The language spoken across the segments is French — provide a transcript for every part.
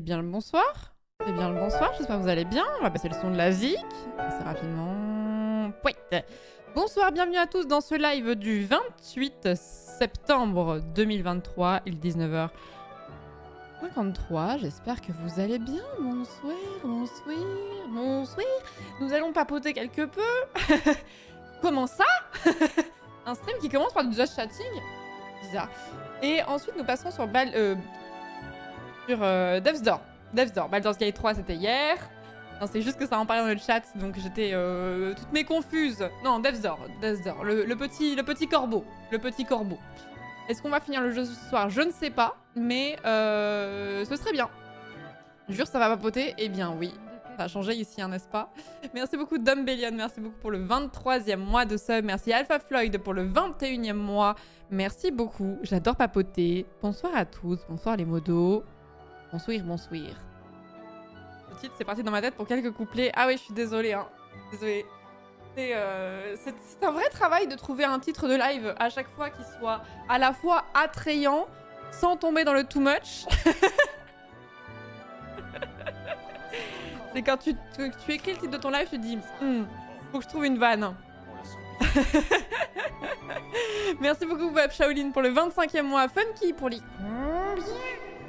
bien le bonsoir. Eh bien le bonsoir, j'espère que vous allez bien. On va passer le son de la zik assez rapidement. Pouet. Bonsoir, bienvenue à tous dans ce live du 28 septembre 2023, il est 19h53. J'espère que vous allez bien. Bonsoir, bonsoir, bonsoir. Nous allons papoter quelque peu. Comment ça? Un stream qui commence par du just chatting? Bizarre. Et ensuite, nous passerons sur Death's Door. Death's Door. Baldur's Gate 3, c'était hier. Non, c'est juste que ça en parlait dans le chat, donc j'étais toutes mes confuses. Non, Death's Door. Death's Door. Le petit corbeau. Le petit corbeau. Est-ce qu'on va finir le jeu ce soir? Je ne sais pas, mais ce serait bien. Je jure, ça va papoter. Eh bien, oui. Ça a changé ici, hein, n'est-ce pas? Merci beaucoup Dumbellion, merci beaucoup pour le 23e mois de sub. Merci Alpha Floyd pour le 21e mois. Merci beaucoup, j'adore papoter. Bonsoir à tous, bonsoir les modos. Bonsoir, bonsoir. Le titre, c'est parti dans ma tête pour quelques couplets. Ah oui, je suis désolée, hein. Désolée. C'est un vrai travail de trouver un titre de live à chaque fois qui soit à la fois attrayant, sans tomber dans le too much. C'est quand tu écris le titre de ton live, tu te dis faut que je trouve une vanne. Merci beaucoup Web Shaolin pour le 25e mois. Funky pour les...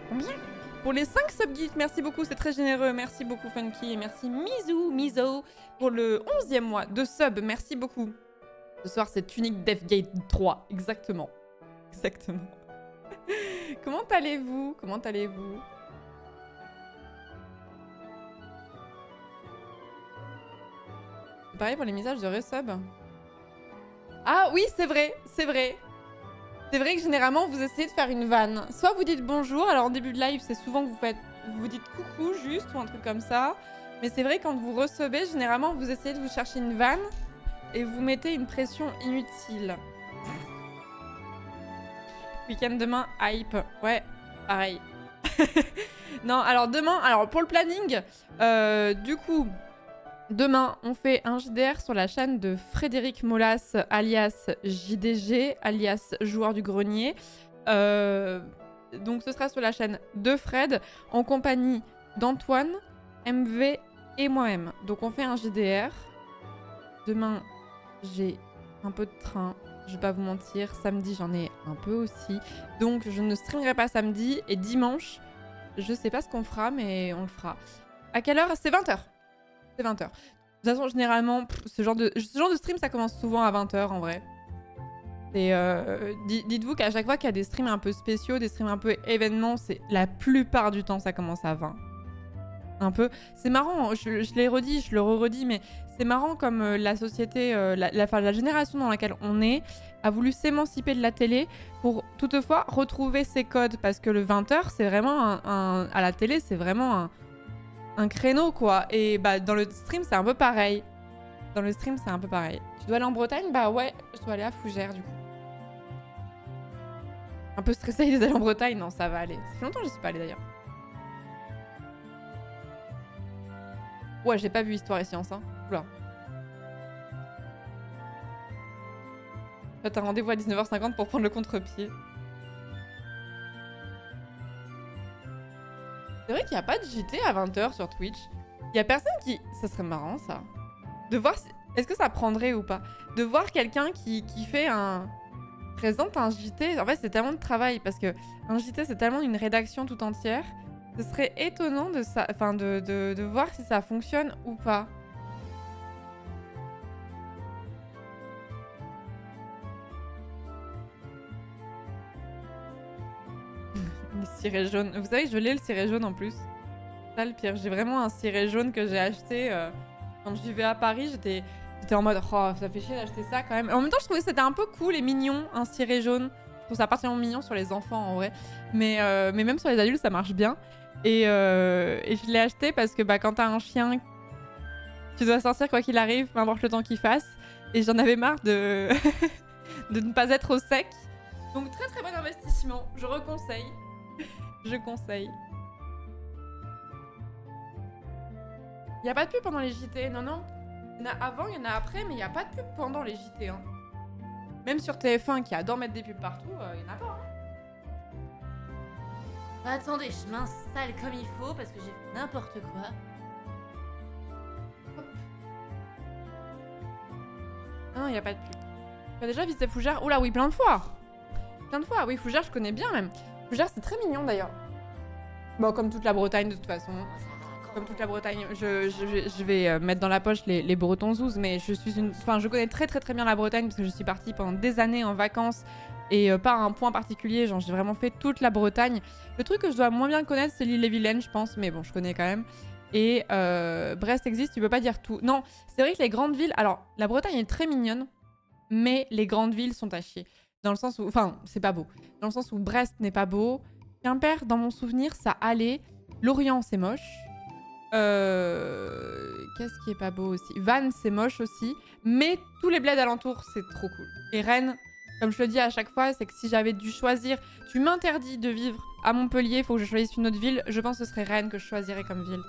Combien pour les 5 subgeeks, merci beaucoup, c'est très généreux. Merci beaucoup Funky et merci Mizo pour le 11e mois de sub. Merci beaucoup. Ce soir, c'est Tunic Deathgate 3. Exactement. Exactement. Comment allez-vous? Comment allez-vous? Pareil pour les messages de resub. Ah oui, c'est vrai, c'est vrai. C'est vrai que généralement, vous essayez de faire une vanne. Soit vous dites bonjour, alors en début de live, c'est souvent que vous dites coucou juste ou un truc comme ça. Mais c'est vrai, quand vous recevez, généralement, vous essayez de vous chercher une vanne et vous mettez une pression inutile. Week-end demain, hype. Ouais, pareil. Non, alors demain, pour le planning, du coup... Demain, on fait un JDR sur la chaîne de Frédéric Molas, alias JDG, alias Joueur du Grenier. Donc ce sera sur la chaîne de Fred, en compagnie d'Antoine, MV et moi-même. Donc on fait un JDR. Demain, j'ai un peu de train, je vais pas vous mentir. Samedi, j'en ai un peu aussi. Donc je ne streamerai pas samedi. Et dimanche, je sais pas ce qu'on fera, mais on le fera. À quelle heure? C'est 20h. C'est 20h. De toute façon, généralement, ce genre de stream, ça commence souvent à 20h en vrai. Et dites-vous qu'à chaque fois qu'il y a des streams un peu spéciaux, des streams un peu événements, c'est la plupart du temps, ça commence à 20. Un peu. C'est marrant, je l'ai redit, je le redis, mais c'est marrant comme la société, la génération dans laquelle on est, a voulu s'émanciper de la télé pour toutefois retrouver ses codes. Parce que le 20h, c'est vraiment à la télé, c'est vraiment un créneau quoi, et bah dans le stream c'est un peu pareil. Dans le stream c'est un peu pareil. Tu dois aller en Bretagne? Bah ouais, je dois aller à Fougères du coup. Un peu stressée d'aller en Bretagne? Non, ça va aller. Ça fait longtemps que je suis pas allée d'ailleurs. Ouais, j'ai pas vu Histoire et Science, hein. Oula. T'as un rendez-vous à 19h50 pour prendre le contre-pied. C'est vrai qu'il n'y a pas de JT à 20h sur Twitch. Il y a personne qui... Ça serait marrant, ça. De voir... Est-ce que ça prendrait ou pas? De voir quelqu'un qui fait un... Présente un JT. En fait, c'est tellement de travail, parce que un JT, c'est tellement une rédaction tout entière. Ce serait étonnant de, ça... enfin, de voir si ça fonctionne ou pas. Le ciré jaune. Vous savez que je l'ai le ciré jaune en plus. C'est ça le pire. J'ai vraiment un ciré jaune que j'ai acheté quand je vivais à Paris. J'étais en mode oh, ça fait chier d'acheter ça quand même. En même temps, je trouvais que c'était un peu cool et mignon, un ciré jaune. Je trouve ça particulièrement mignon sur les enfants en vrai. Mais même sur les adultes, ça marche bien. Et je l'ai acheté parce que bah, quand t'as un chien, tu dois sortir quoi qu'il arrive, peu importe le temps qu'il fasse. Et j'en avais marre de de ne pas être au sec. Donc très très bon investissement. Je reconseille. Je conseille. Il n'y a pas de pub pendant les JT, non, non. Il y en a avant, il y en a après, mais il n'y a pas de pub pendant les JT. Hein. Même sur TF1, qui adore mettre des pubs partout, il n'y en a pas. Hein. Bah, attendez, je m'installe comme il faut parce que j'ai fait n'importe quoi. Non, il n'y a pas de pub. Tu as déjà visité Fougères? Oula, oui, plein de fois. Plein de fois, oui, Fougères, je connais bien même. Fougères, c'est très mignon d'ailleurs. Bon, comme toute la Bretagne de toute façon. Comme toute la Bretagne, je vais mettre dans la poche les Bretons zouz, mais je connais très très très bien la Bretagne parce que je suis partie pendant des années en vacances et pas à un point particulier, genre j'ai vraiment fait toute la Bretagne. Le truc que je dois moins bien connaître, c'est l'île-et-Vilaine, je pense, mais bon, je connais quand même. Et Brest existe, tu peux pas dire tout. Non, c'est vrai que les grandes villes, alors la Bretagne est très mignonne, mais les grandes villes sont à chier. Dans le sens où, enfin, c'est pas beau. Dans le sens où Brest n'est pas beau. Quimper, dans mon souvenir, ça allait. Lorient, c'est moche. Qu'est-ce qui est pas beau aussi? Vannes, c'est moche aussi. Mais tous les bleds alentours, c'est trop cool. Et Rennes, comme je le dis à chaque fois, c'est que si j'avais dû choisir, tu m'interdis de vivre à Montpellier, il faut que je choisisse une autre ville. Je pense que ce serait Rennes que je choisirais comme ville.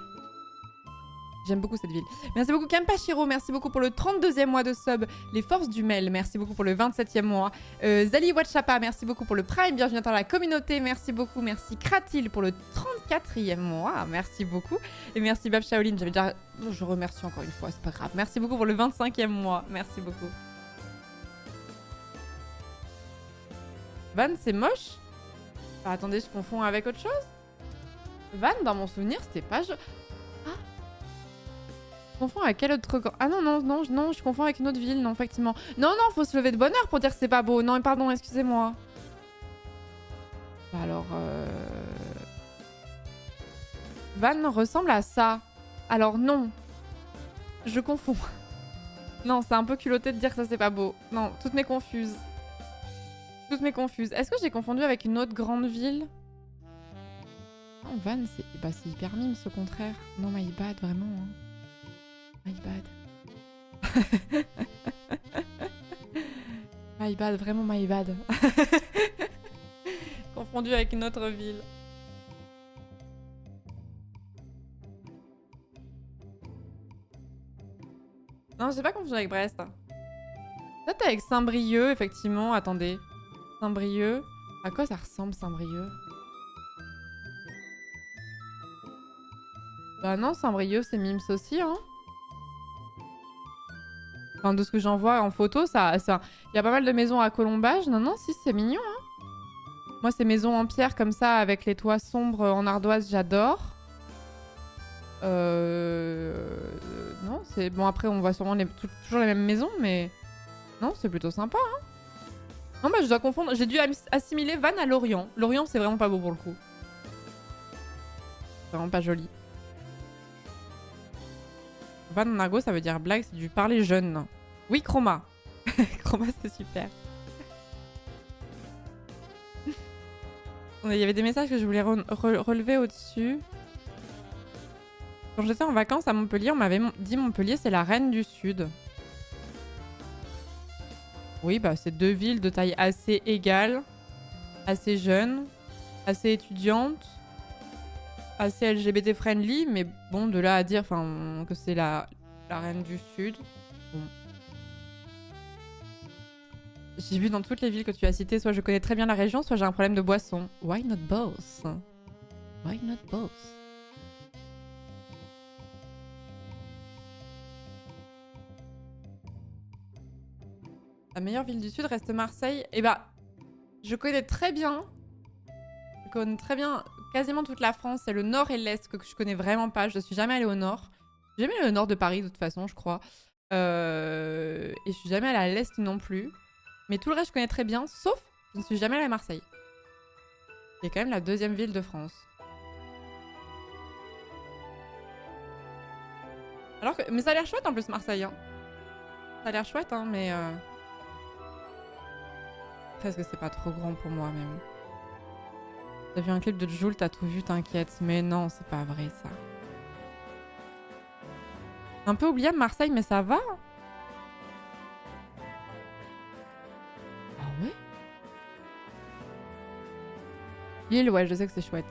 J'aime beaucoup cette ville. Merci beaucoup Kampashiro, merci beaucoup pour le 32e mois de sub. Les Forces du Mail, merci beaucoup pour le 27e mois. Zali Watchapa, merci beaucoup pour le Prime. Bienvenue dans la communauté, merci beaucoup. Merci Kratil pour le 34e mois, merci beaucoup. Et merci Bab Shaolin, j'avais déjà... Je remercie encore une fois, c'est pas grave. Merci beaucoup pour le 25e mois, merci beaucoup. Van, c'est moche? Ah, attendez, je confonds avec autre chose? Van, dans mon souvenir, c'était pas... Je confonds avec quel autre... Ah non, je confonds avec une autre ville, non, effectivement. Non, faut se lever de bonne heure pour dire que c'est pas beau. Non, pardon, excusez-moi. Bah alors... Van ressemble à ça. Alors non. Je confonds. Non, c'est un peu culotté de dire que ça c'est pas beau. Non, toutes mes confuses. Est-ce que j'ai confondu avec une autre grande ville? Non, Van, c'est hyper mime, au contraire. Non, my bad, vraiment, hein. My bad. My bad, vraiment my bad. Confondu avec une autre ville. Non, j'ai pas confondu avec Brest. Peut-être avec Saint-Brieuc, effectivement. Attendez. Saint-Brieuc. À quoi ça ressemble, Saint-Brieuc? Bah non, Saint-Brieuc, c'est Mims aussi, hein. Enfin, de ce que j'en vois en photo, ça, il y a pas mal de maisons à colombage. Non, si, c'est mignon, hein. Moi, ces maisons en pierre comme ça, avec les toits sombres en ardoise, j'adore. Non, c'est... Bon, après, on voit sûrement toujours les mêmes maisons, mais... Non, c'est plutôt sympa, hein. Non, bah, je dois confondre. J'ai dû assimiler Vannes à Lorient. Lorient, c'est vraiment pas beau pour le coup. C'est vraiment pas joli. Van en argot, ça veut dire blague, c'est du parler jeune. Oui, Chroma. Chroma, c'est super. Il y avait des messages que je voulais relever au-dessus. Quand j'étais en vacances à Montpellier, on m'avait dit Montpellier, c'est la reine du Sud. Oui, bah c'est deux villes de taille assez égale, assez jeunes, assez étudiantes, assez LGBT friendly, mais bon, de là à dire que c'est la reine du Sud. Bon. J'ai vu dans toutes les villes que tu as citées, soit je connais très bien la région, soit j'ai un problème de boisson. Why not both? Why not both? La meilleure ville du Sud reste Marseille. Et bah, je connais très bien quasiment toute la France. C'est le Nord et l'Est que je connais vraiment pas. Je suis jamais allée au Nord. J'ai jamais allé au Nord de Paris de toute façon, je crois. Et je suis jamais allée à l'Est non plus. Mais tout le reste, je connais très bien, sauf je ne suis jamais allée à Marseille. Qui est quand même la deuxième ville de France. Mais ça a l'air chouette en plus, Marseille. Hein. Ça a l'air chouette, hein, mais... Est-ce que c'est pas trop grand pour moi, même? T'as vu un clip de Jul, t'as tout vu, t'inquiète. Mais non, c'est pas vrai, ça. Un peu oubliable, Marseille, mais ça va. Ah ouais? Lille, ouais, je sais que c'est chouette.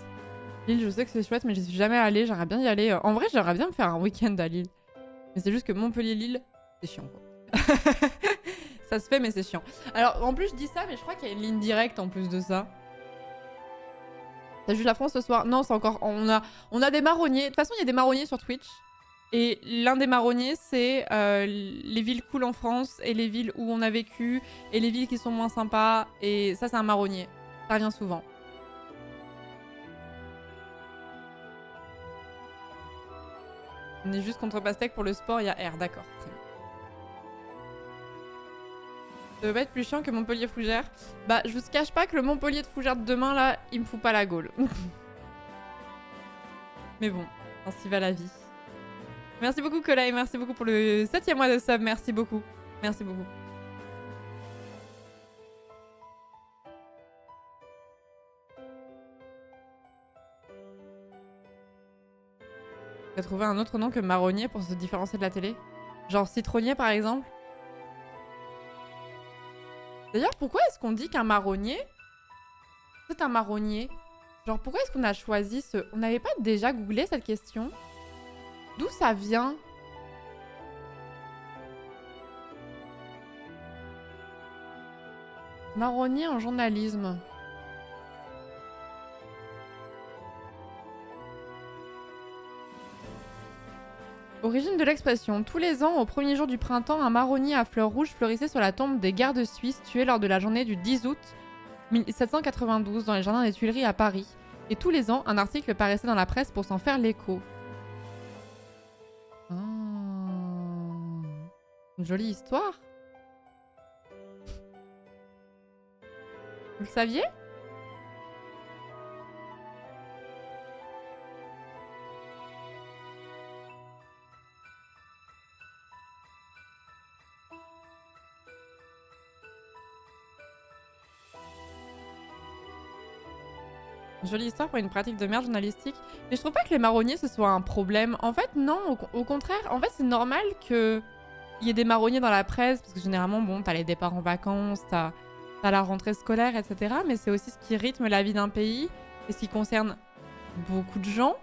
Lille, je sais que c'est chouette, mais j'y suis jamais allée. J'aimerais bien y aller. En vrai, j'aimerais bien me faire un week-end à Lille. Mais c'est juste que Montpellier-Lille, c'est chiant, quoi. Ça se fait, mais c'est chiant. Alors, en plus, je dis ça, mais je crois qu'il y a une ligne directe en plus de ça. T'as juste la France ce soir? Non, c'est encore... On a des marronniers. De toute façon, il y a des marronniers sur Twitch. Et l'un des marronniers, c'est les villes cool en France et les villes où on a vécu et les villes qui sont moins sympas. Et ça, c'est un marronnier. Ça revient souvent. On est juste contre Pastèque pour le sport, il y a R, d'accord. Très bien. Ça va être plus chiant que Montpellier-Fougères. Bah, je vous cache pas que le Montpellier de Fougères de demain, là, il me fout pas la gaule. Mais bon, ainsi va la vie. Merci beaucoup, Colay. Merci beaucoup pour le 7e mois de sub. Merci beaucoup. Merci beaucoup. Tu as trouvé un autre nom que marronnier pour se différencier de la télé? Genre citronnier, par exemple? D'ailleurs, pourquoi est-ce qu'on dit qu'un marronnier, c'est un marronnier? Genre, pourquoi est-ce qu'on a choisi ce... On n'avait pas déjà googlé cette question? D'où ça vient? Marronnier en journalisme. Origine de l'expression. Tous les ans, au premier jour du printemps, un marronnier à fleurs rouges fleurissait sur la tombe des gardes suisses tués lors de la journée du 10 août 1792 dans les jardins des Tuileries à Paris. Et tous les ans, un article paraissait dans la presse pour s'en faire l'écho. Ah. Une jolie histoire. Vous le saviez ? Jolie histoire pour une pratique de merde journalistique. Mais je trouve pas que les marronniers ce soit un problème. En fait, non, au contraire. En fait, c'est normal qu'il y ait des marronniers dans la presse. Parce que généralement, bon, t'as les départs en vacances, t'as la rentrée scolaire, etc. Mais c'est aussi ce qui rythme la vie d'un pays. Et ce qui concerne beaucoup de gens.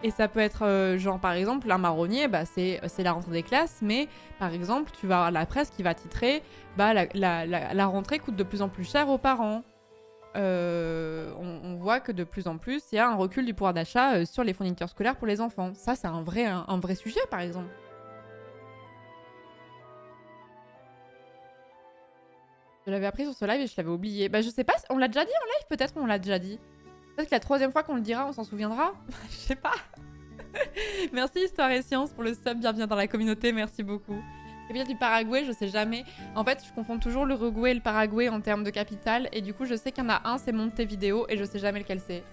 Et ça peut être, genre, par exemple, un marronnier, bah, c'est la rentrée des classes. Mais, par exemple, tu vas avoir la presse qui va titrer, bah, la rentrée coûte de plus en plus cher aux parents. On voit que de plus en plus, il y a un recul du pouvoir d'achat sur les fournitures scolaires pour les enfants. Ça, c'est un vrai sujet, par exemple. Je l'avais appris sur ce live et je l'avais oublié. Bah, je sais pas, on l'a déjà dit en live, peut-être on l'a déjà dit. Peut-être que la 3e fois qu'on le dira, on s'en souviendra. Je sais pas. Merci Histoire et Science pour le sub, bienvenue dans la communauté, merci beaucoup. Capitale du Paraguay, je sais jamais. En fait, je confonds toujours l'Uruguay et le Paraguay en termes de capitale. Et du coup, je sais qu'il y en a un, c'est Montevideo, et je sais jamais lequel c'est.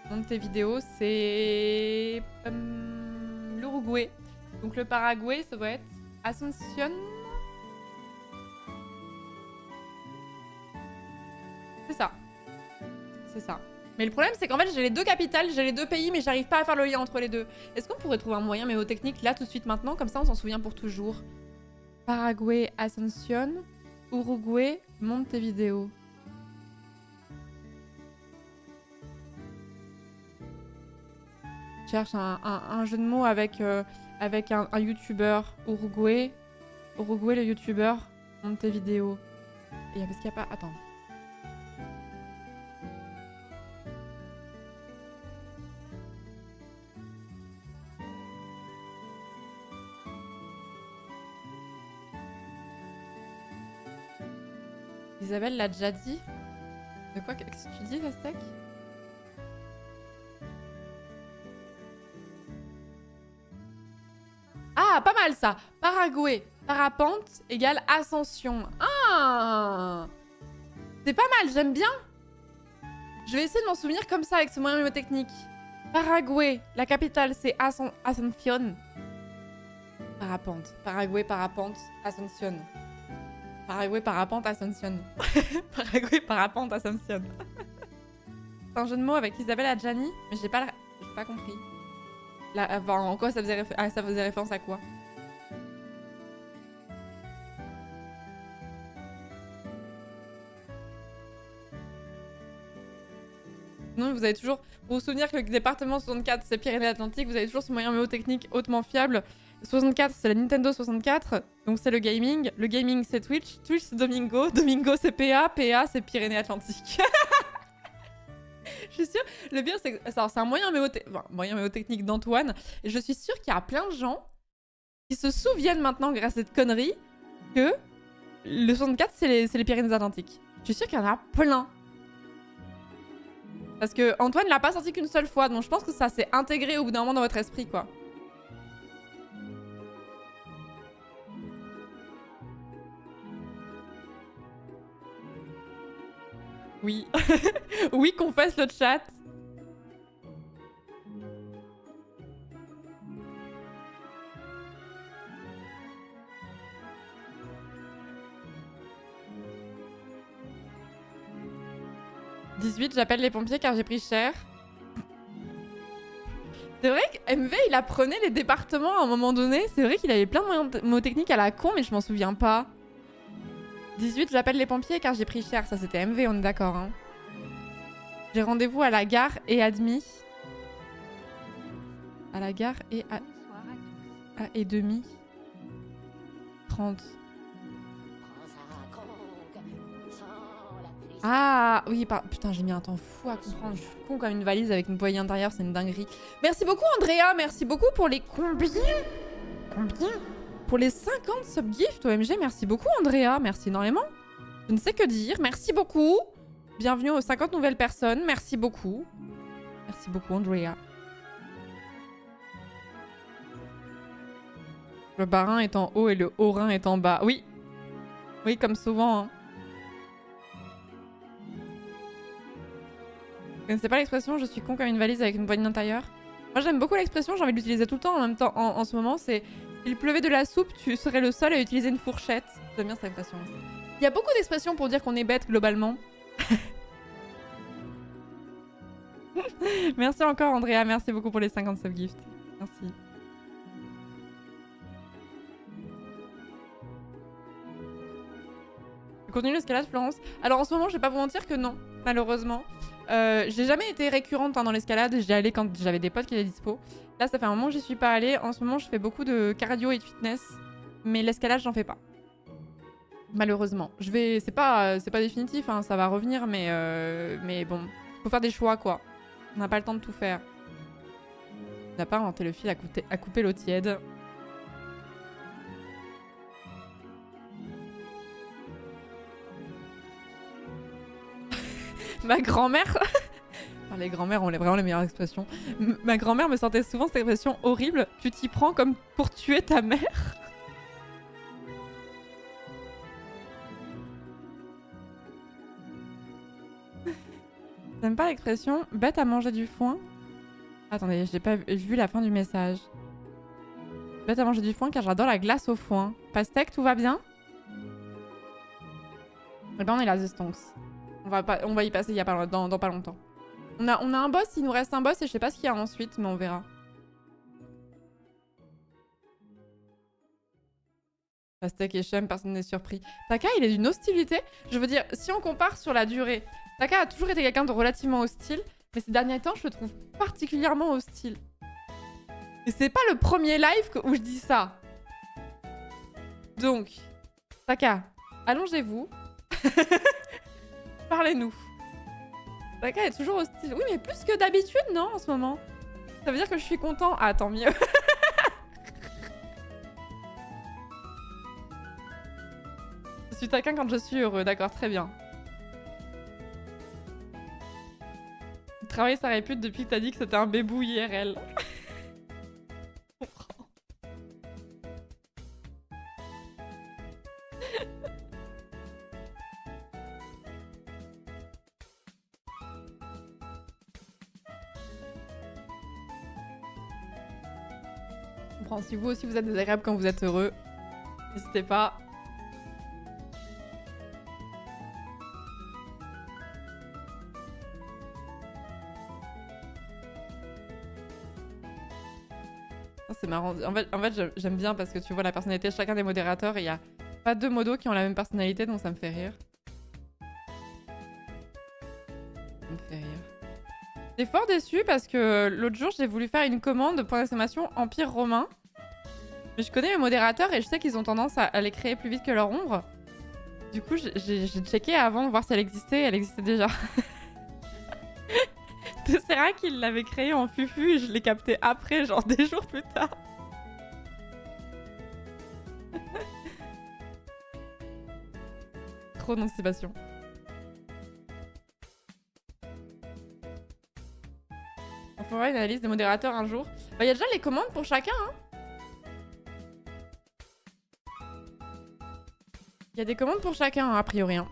Montevideo, c'est... l'Uruguay. Donc le Paraguay, ça doit être Asunción. C'est ça. C'est ça. Mais le problème, c'est qu'en fait, j'ai les deux capitales, j'ai les deux pays, mais j'arrive pas à faire le lien entre les deux. Est-ce qu'on pourrait trouver un moyen mémotechnique là, tout de suite, maintenant? Comme ça, on s'en souvient pour toujours. Paraguay, Asunción. Uruguay, Montevideo. Je cherche un jeu de mots avec un youtubeur. Uruguay. Uruguay, le youtubeur. Montevideo. Et parce qu'il n'y a pas... Attends. Isabelle l'a déjà dit. De quoi qu'est-ce que tu dis, Pastèque? Ah, pas mal ça. Paraguay, parapente égale ascension. Ah, c'est pas mal, j'aime bien. Je vais essayer de m'en souvenir comme ça avec ce moyen mémotechnique. Paraguay, la capitale c'est Asunción. Parapente. Paraguay, parapente, Asunción. Paraguay, parapente, Asunción. Paraguay, parapente, Asunción. C'est un jeu de mots avec Isabelle Adjani, mais j'ai pas compris. Enfin, en quoi ça faisait, ça faisait référence à quoi? Non, vous avez toujours... Pour vous souvenir que le département 64, c'est Pyrénées-Atlantiques, vous avez toujours ce moyen mémotechnique hautement fiable. 64, c'est la Nintendo 64, donc c'est le gaming. Le gaming, c'est Twitch. Twitch, c'est Domingo. Domingo, c'est PA. PA, c'est Pyrénées-Atlantiques. suis sûre. Le pire, c'est que c'est un moyen mémotechnique d'Antoine. Et je suis sûre qu'il y a plein de gens qui se souviennent maintenant, grâce à cette connerie, que le 64, c'est les Pyrénées-Atlantiques. Je suis sûre qu'il y en a plein. Parce que Antoine l'a pas sorti qu'une seule fois, donc je pense que ça s'est intégré au bout d'un moment dans votre esprit, quoi. Oui. Oui, confesse le chat. « 18, j'appelle les pompiers car j'ai pris cher. » C'est vrai que MV, il apprenait les départements à un moment donné. C'est vrai qu'il avait plein de mots techniques à la con, mais je m'en souviens pas. 18, j'appelle les pompiers car j'ai pris cher. Ça, c'était MV, on est d'accord. Hein. J'ai rendez-vous à la gare et admis. À la gare et à... et demi. 30. Ah oui, putain, j'ai mis un temps fou à comprendre. Je suis con comme une valise avec une poignée intérieure, c'est une dinguerie. Merci beaucoup Andrea, merci beaucoup pour les combien pour les 50 subgifts OMG, merci beaucoup Andrea, merci énormément. Je ne sais que dire, merci beaucoup. Bienvenue aux 50 nouvelles personnes, merci beaucoup. Merci beaucoup Andrea. Le bas-rhin est en haut et le haut-rhin est en bas. Oui. Oui, comme souvent. Hein. Vous connaissez pas l'expression « je suis con comme une valise avec une poignée d'intérieur » ? Moi j'aime beaucoup l'expression, j'ai envie de l'utiliser tout le temps en même temps. En ce moment, c'est « il pleuvait de la soupe, tu serais le seul à utiliser une fourchette ». J'aime bien cette expression. Il y a beaucoup d'expressions pour dire qu'on est bête globalement. Merci encore Andrea, merci beaucoup pour les 50 subgifts. Merci. Tu continues l'escalade Florence? Alors en ce moment, je vais pas vous mentir que non, malheureusement. J'ai jamais été récurrente hein, dans l'escalade, j'y allais quand j'avais des potes qui étaient dispo. Là, ça fait un moment que j'y suis pas allée. En ce moment, je fais beaucoup de cardio et de fitness, mais l'escalade, j'en fais pas. Malheureusement. C'est pas définitif, hein, ça va revenir, mais bon, faut faire des choix, quoi. On n'a pas le temps de tout faire. On n'a pas inventé le fil à couper l'eau tiède. Ma grand-mère... Enfin, les grand-mères ont vraiment les meilleures expressions. Ma grand-mère me sortait souvent cette expression horrible. Tu t'y prends comme pour tuer ta mère. T'aimes pas l'expression bête à manger du foin? Attendez, j'ai pas vu la fin du message. Bête à manger du foin car j'adore la glace au foin. Pastèque, tout va bien? Eh ben on est là, The Stonks. On va y passer dans pas longtemps. On a un boss, il nous reste un boss et je sais pas ce qu'il y a ensuite, mais on verra. Pastèque et Shem, personne n'est surpris. Taka, il est d'une hostilité. Je veux dire, si on compare sur la durée, Taka a toujours été quelqu'un de relativement hostile, mais ces derniers temps, je le trouve particulièrement hostile. Et c'est pas le premier live où je dis ça. Donc, Taka, allongez-vous. Parlez-nous. Taka est toujours hostile. Oui, mais plus que d'habitude, non, en ce moment. Ça veut dire que je suis content. Ah, tant mieux. Je suis taquin quand je suis heureux. D'accord, très bien. Il travaille sa répute depuis que t'as dit que c'était un bébou IRL. Si vous aussi vous êtes désagréable quand vous êtes heureux, n'hésitez pas. C'est marrant. En fait j'aime bien parce que tu vois la personnalité de chacun des modérateurs et il n'y a pas deux modos qui ont la même personnalité, donc ça me fait rire. Ça me fait rire. J'étais fort déçue parce que l'autre jour j'ai voulu faire une commande point d'exclamation Empire romain. Mais je connais mes modérateurs et je sais qu'ils ont tendance à les créer plus vite que leur ombre. Du coup, j'ai checké avant de voir si elle existait. Elle existait déjà. Tesseract qu'il l'avait créé en fufu et je l'ai capté après, genre des jours plus tard. Trop d'anticipation. On fera une analyse des modérateurs un jour. Bah, y a déjà les commandes pour chacun, hein. Il y a des commandes pour chacun, hein, a priori. Hein.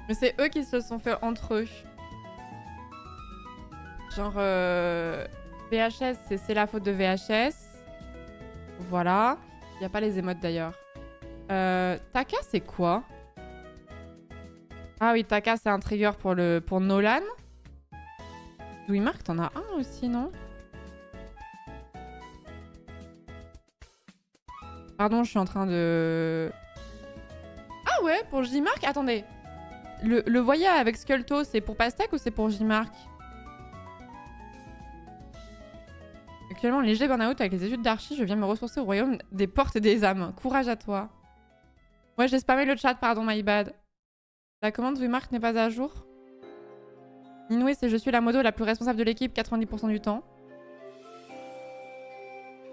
Mais c'est eux qui se sont fait entre eux. Genre, VHS, c'est la faute de VHS. Voilà. Il n'y a pas les émotes d'ailleurs. Taka, c'est quoi? Ah oui, Taka, c'est un trigger pour Nolan. Louis-Marc, t'en as un aussi, non? Pardon, je suis en train de... Ah ouais, pour J-Marc? Attendez. Le voyage avec Skulto, c'est pour Pastèque ou c'est pour J-Marc? Actuellement, léger burn-out avec les études d'archi, je viens me ressourcer au royaume des portes et des âmes. Courage à toi. Ouais, j'ai spammé le chat, pardon, my bad. La commande J-Marc n'est pas à jour. Inouï, c'est je suis la modo la plus responsable de l'équipe 90% du temps.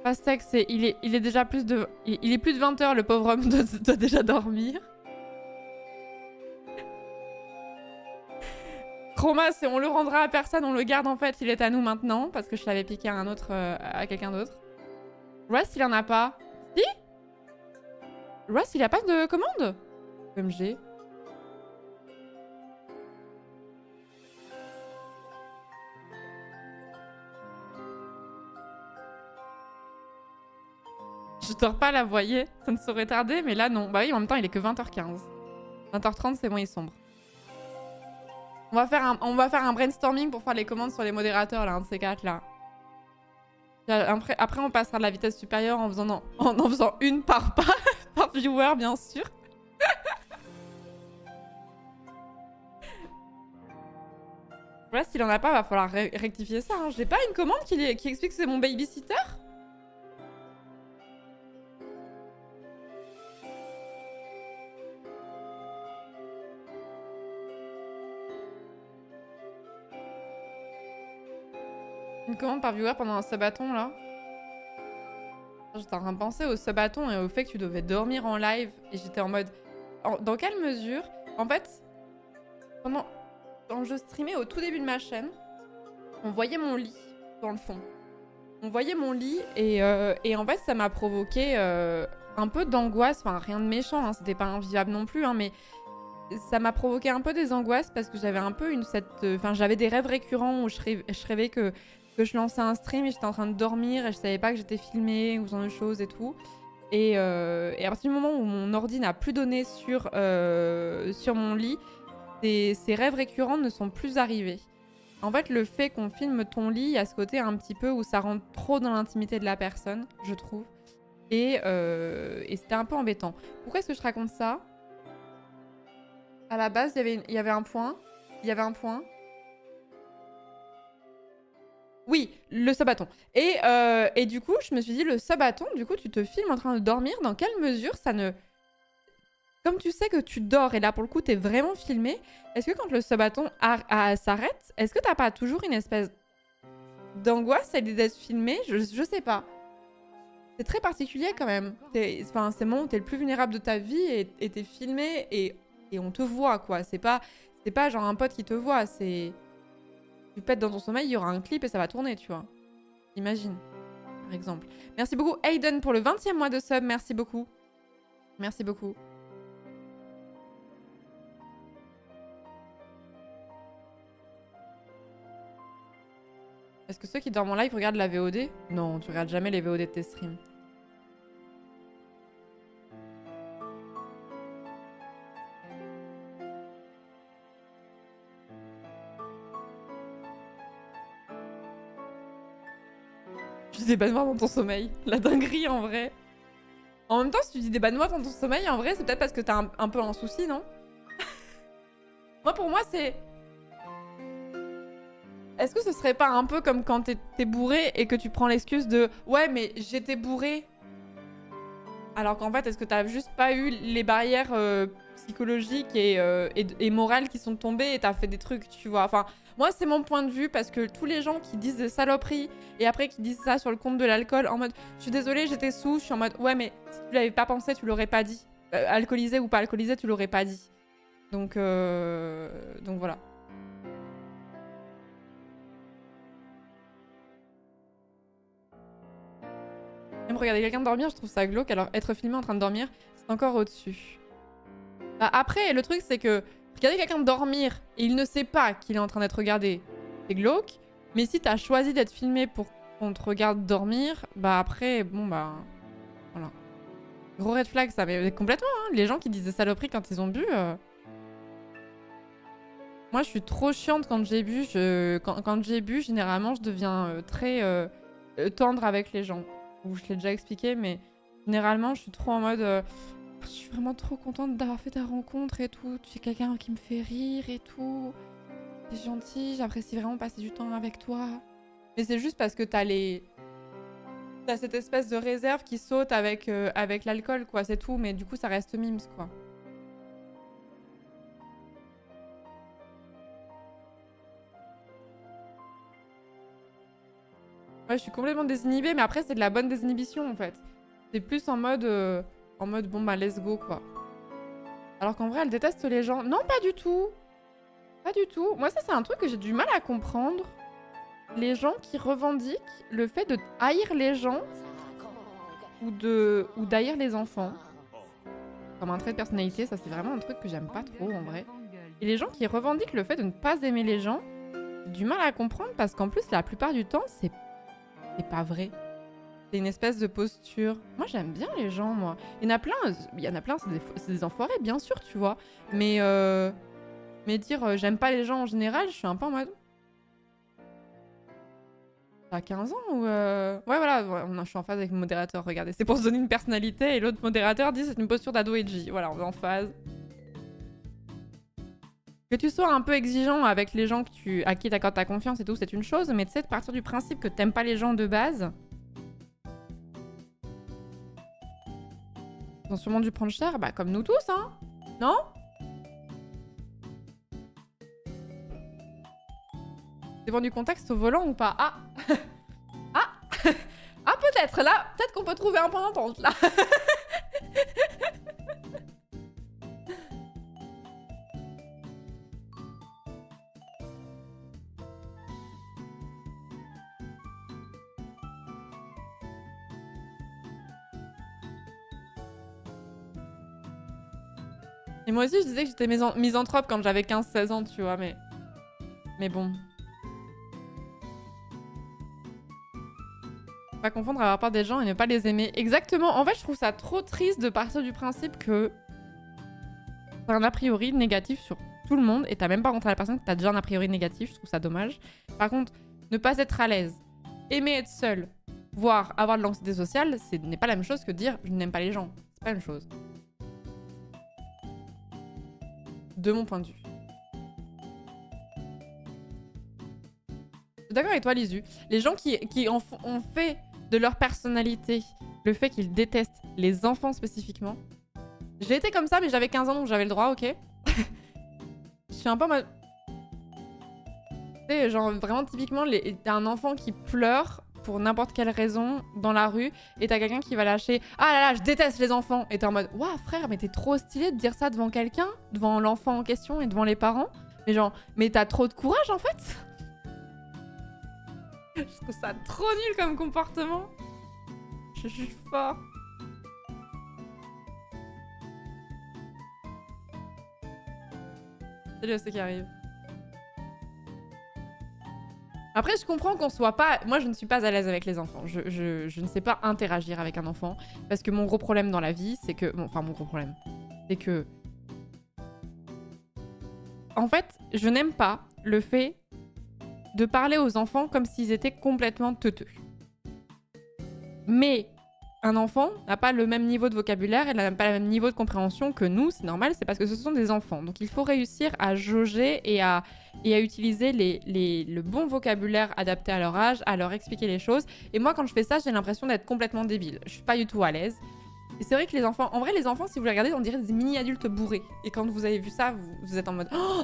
Pastèque, c'est il est déjà plus de... Il est plus de 20 h, le pauvre homme doit déjà dormir. Chroma, c'est on le rendra à personne, on le garde en fait, il est à nous maintenant, parce que je l'avais piqué à un autre, à quelqu'un d'autre. Russ, il en a pas. Si? Russ, il a pas de commande? OMG. Je dors pas là, vous voyez? Ça ne saurait tarder, mais là non. Bah oui, en même temps, il est que 20h15. 20h30, c'est bon, il sombre. On va faire un brainstorming pour faire les commandes sur les modérateurs, là, un de ces quatre, là. Après, on passera de la vitesse supérieure en faisant une par viewer, bien sûr. Voilà, s'il en a pas, va falloir rectifier ça. Hein. J'ai pas une commande qui explique que c'est mon babysitter? Une commande par viewer pendant un subathon, là. J'étais en train de penser au subathon et au fait que tu devais dormir en live. Et j'étais en mode... Dans quelle mesure? En fait, quand je streamais au tout début de ma chaîne, on voyait mon lit dans le fond. On voyait mon lit et en fait, ça m'a provoqué un peu d'angoisse. Enfin, rien de méchant, hein, c'était pas invivable non plus, hein, mais... Ça m'a provoqué un peu des angoisses parce que j'avais un peu j'avais des rêves récurrents où je rêvais que je lançais un stream et j'étais en train de dormir et je savais pas que j'étais filmée ou ce genre de choses et tout. Et à partir du moment où mon ordi n'a plus donné sur mon lit, ces rêves récurrents ne sont plus arrivés. En fait, le fait qu'on filme ton lit, il y a ce côté un petit peu où ça rentre trop dans l'intimité de la personne, je trouve. Et c'était un peu embêtant. Pourquoi est-ce que je raconte ça ? À la base, il y avait un point. Il y avait un point. Oui, le subathon. Et du coup, je me suis dit, le subathon, du coup, tu te filmes en train de dormir. Dans quelle mesure ça ne... Comme tu sais que tu dors et là, pour le coup, t'es vraiment filmé, est-ce que quand le subathon s'arrête, est-ce que t'as pas toujours une espèce d'angoisse à l'idée d'être filmé? Je sais pas. C'est très particulier quand même. C'est le moment où t'es le plus vulnérable de ta vie et t'es filmé et on te voit, quoi. C'est pas genre un pote qui te voit, c'est... Tu pètes dans ton sommeil, il y aura un clip et ça va tourner, tu vois. Imagine, par exemple. Merci beaucoup, Aiden, pour le 20e mois de sub. Merci beaucoup. Merci beaucoup. Est-ce que ceux qui dorment en live regardent la VOD? Non, tu regardes jamais les VOD de tes streams. Tu dis des bad dans ton sommeil. La dinguerie, en vrai. En même temps, si tu dis des bad dans ton sommeil, en vrai, c'est peut-être parce que t'as un peu un souci, non? Moi, pour moi, c'est... Est-ce que ce serait pas un peu comme quand t'es bourré et que tu prends l'excuse de « Ouais, mais j'étais bourré ». Alors qu'en fait, est-ce que t'as juste pas eu les barrières psychologiques et morales qui sont tombées et t'as fait des trucs, tu vois. Enfin, moi, c'est mon point de vue parce que tous les gens qui disent des saloperies et après qui disent ça sur le compte de l'alcool en mode « Je suis désolée, j'étais sous », je suis en mode « Ouais, mais si tu l'avais pas pensé, tu l'aurais pas dit. Alcoolisé ou pas alcoolisé, tu l'aurais pas dit. » Donc voilà. Même regarder quelqu'un dormir, je trouve ça glauque. Alors être filmé en train de dormir, c'est encore au-dessus. Bah, après, le truc, c'est que regarder quelqu'un dormir et il ne sait pas qu'il est en train d'être regardé, c'est glauque. Mais si t'as choisi d'être filmé pour qu'on te regarde dormir, bah après, bon bah... Voilà. Gros red flag, ça. Mais complètement, hein. Les gens qui disent des saloperies quand ils ont bu... Moi, je suis trop chiante quand j'ai bu. Quand j'ai bu, généralement, je deviens très tendre avec les gens. Ou je l'ai déjà expliqué, mais généralement, je suis trop en mode... je suis vraiment trop contente d'avoir fait ta rencontre et tout. Tu es quelqu'un qui me fait rire et tout. T'es gentil, j'apprécie vraiment passer du temps avec toi. Mais c'est juste parce que t'as cette espèce de réserve qui saute avec l'alcool, quoi. C'est tout, mais du coup, ça reste mimes, quoi. Ouais, je suis complètement désinhibée, mais après, c'est de la bonne désinhibition, en fait. C'est plus en mode, bon, bah, let's go, quoi. Alors qu'en vrai, elle déteste les gens. Non, pas du tout. Pas du tout. Moi, ça, c'est un truc que j'ai du mal à comprendre. Les gens qui revendiquent le fait de haïr les gens ou d'haïr les enfants. Comme un trait de personnalité, ça, c'est vraiment un truc que j'aime pas trop, en vrai. Et les gens qui revendiquent le fait de ne pas aimer les gens, j'ai du mal à comprendre parce qu'en plus, la plupart du temps, c'est pas vrai. C'est une espèce de posture. Moi, j'aime bien les gens, moi. Il y en a plein, c'est des enfoirés, bien sûr, tu vois. Mais dire j'aime pas les gens en général, je suis un peu en mode... T'as 15 ans ou... Ouais, voilà, je suis en phase avec le modérateur, regardez. C'est pour se donner une personnalité et l'autre modérateur dit c'est une posture d'ado edgy. Voilà, on est en phase. Que tu sois un peu exigeant avec les gens à qui t'accordes ta confiance et tout, c'est une chose, mais tu sais, de partir du principe que t'aimes pas les gens de base... Ils ont sûrement dû prendre cher, bah comme nous tous, hein. Non? Dépend du contexte au volant ou pas. Ah. Ah. Ah, peut-être, là, peut-être qu'on peut trouver un point d'entente, là. Et moi aussi, je disais que j'étais misanthrope quand j'avais 15-16 ans, tu vois, mais bon. Pas confondre avoir peur des gens et ne pas les aimer. Exactement. En fait, je trouve ça trop triste de partir du principe que t'as un a priori négatif sur tout le monde et t'as même pas rencontré la personne que t'as déjà un a priori négatif. Je trouve ça dommage. Par contre, ne pas être à l'aise, aimer être seul, voire avoir de l'anxiété sociale, ce n'est pas la même chose que dire je n'aime pas les gens. C'est pas la même chose. De mon point de vue. Je suis d'accord avec toi, Lisu. Les gens qui ont fait de leur personnalité le fait qu'ils détestent les enfants spécifiquement. J'ai été comme ça, mais j'avais 15 ans, donc j'avais le droit, ok. Je suis un peu en mode... Tu sais, genre vraiment typiquement, t'as un enfant qui pleure pour n'importe quelle raison dans la rue et t'as quelqu'un qui va lâcher « Ah là là, je déteste les enfants !» Et t'es en mode « Waouh frère, mais t'es trop stylé de dire ça devant quelqu'un, devant l'enfant en question et devant les parents. » Mais genre, mais t'as trop de courage en fait. Je trouve ça trop nul comme comportement. Je juge fort. Salut à ceux qui arrivent. Après, je comprends qu'on soit pas... Moi, je ne suis pas à l'aise avec les enfants. Je ne sais pas interagir avec un enfant. Parce que mon gros problème dans la vie, c'est que... Bon, enfin, mon gros problème, c'est que... En fait, je n'aime pas le fait de parler aux enfants comme s'ils étaient complètement teuteux. Mais un enfant n'a pas le même niveau de vocabulaire, elle n'a pas le même niveau de compréhension que nous, c'est normal, c'est parce que ce sont des enfants. Donc il faut réussir à jauger et à utiliser le bon vocabulaire adapté à leur âge, à leur expliquer les choses. Et moi, quand je fais ça, j'ai l'impression d'être complètement débile. Je suis pas du tout à l'aise. Et c'est vrai que les enfants, en vrai, les enfants, si vous les regardez, on dirait des mini-adultes bourrés. Et quand vous avez vu ça, vous êtes en mode... Oh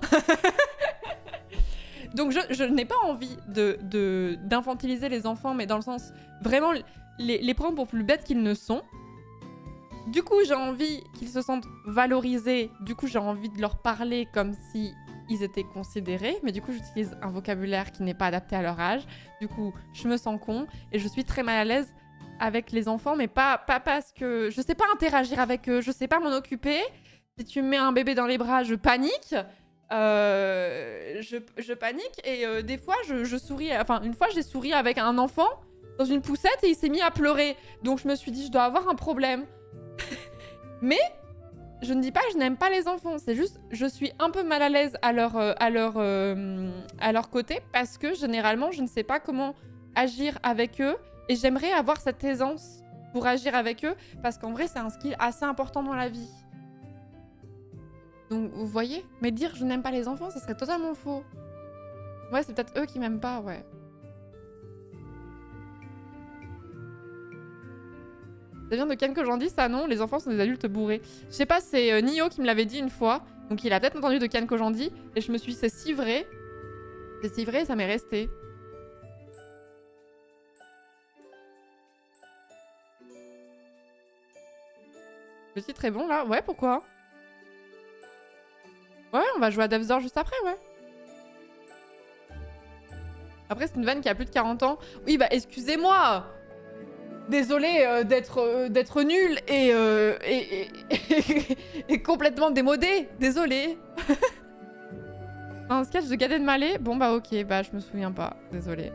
donc je n'ai pas envie d'infantiliser les enfants, mais dans le sens vraiment les prendre pour plus bêtes qu'ils ne sont. Du coup, j'ai envie qu'ils se sentent valorisés. Du coup, j'ai envie de leur parler comme si ils étaient considérés. Mais du coup, j'utilise un vocabulaire qui n'est pas adapté à leur âge. Du coup, je me sens con et je suis très mal à l'aise avec les enfants, mais pas parce que je sais pas interagir avec eux, je sais pas m'en occuper. Si tu me mets un bébé dans les bras, je panique. Je panique et des fois je souris, enfin une fois j'ai souri avec un enfant dans une poussette et il s'est mis à pleurer, donc je me suis dit je dois avoir un problème. Mais je ne dis pas que je n'aime pas les enfants, c'est juste je suis un peu mal à l'aise à leur côté parce que généralement je ne sais pas comment agir avec eux et j'aimerais avoir cette aisance pour agir avec eux parce qu'en vrai c'est un skill assez important dans la vie. Donc, vous voyez? Mais dire je n'aime pas les enfants, ça serait totalement faux. Ouais, c'est peut-être eux qui m'aiment pas, ouais. Ça vient de Ken Kojandi, ça non? Les enfants sont des adultes bourrés. Je sais pas, c'est Nio qui me l'avait dit une fois. Donc il a peut-être entendu de Ken Kojandi. Et je me suis dit, c'est si vrai. C'est si vrai, ça m'est resté. Le titre est bon, là? Ouais, pourquoi? Ouais, on va jouer à Death's Door juste après, ouais. Après, c'est une vanne qui a plus de 40 ans. Oui, bah, excusez-moi. Désolée d'être nulle et complètement démodée. Désolée. Un sketch de Gad Elmaleh? Bon, bah, ok. Bah, je me souviens pas. Désolée.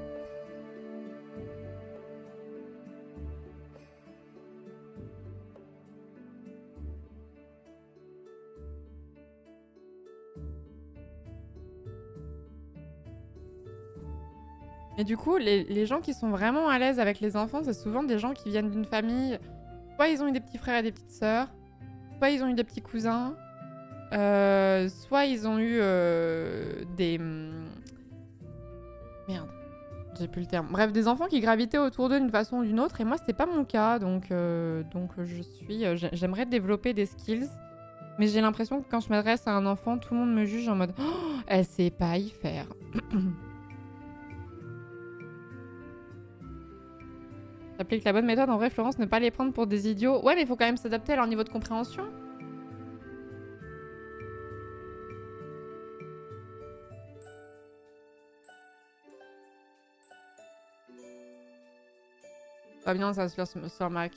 Et du coup, les gens qui sont vraiment à l'aise avec les enfants, c'est souvent des gens qui viennent d'une famille... Soit ils ont eu des petits frères et des petites sœurs, soit ils ont eu des petits cousins, soit ils ont eu des... Merde, j'ai plus le terme. Bref, des enfants qui gravitaient autour d'eux d'une façon ou d'une autre, et moi, c'était pas mon cas, donc j'aimerais développer des skills, mais j'ai l'impression que quand je m'adresse à un enfant, tout le monde me juge en mode « Oh, elle sait pas y faire ». J'applique la bonne méthode. En vrai, Florence, ne pas les prendre pour des idiots. Ouais, mais il faut quand même s'adapter à leur niveau de compréhension. Pas bien ça sur Mac.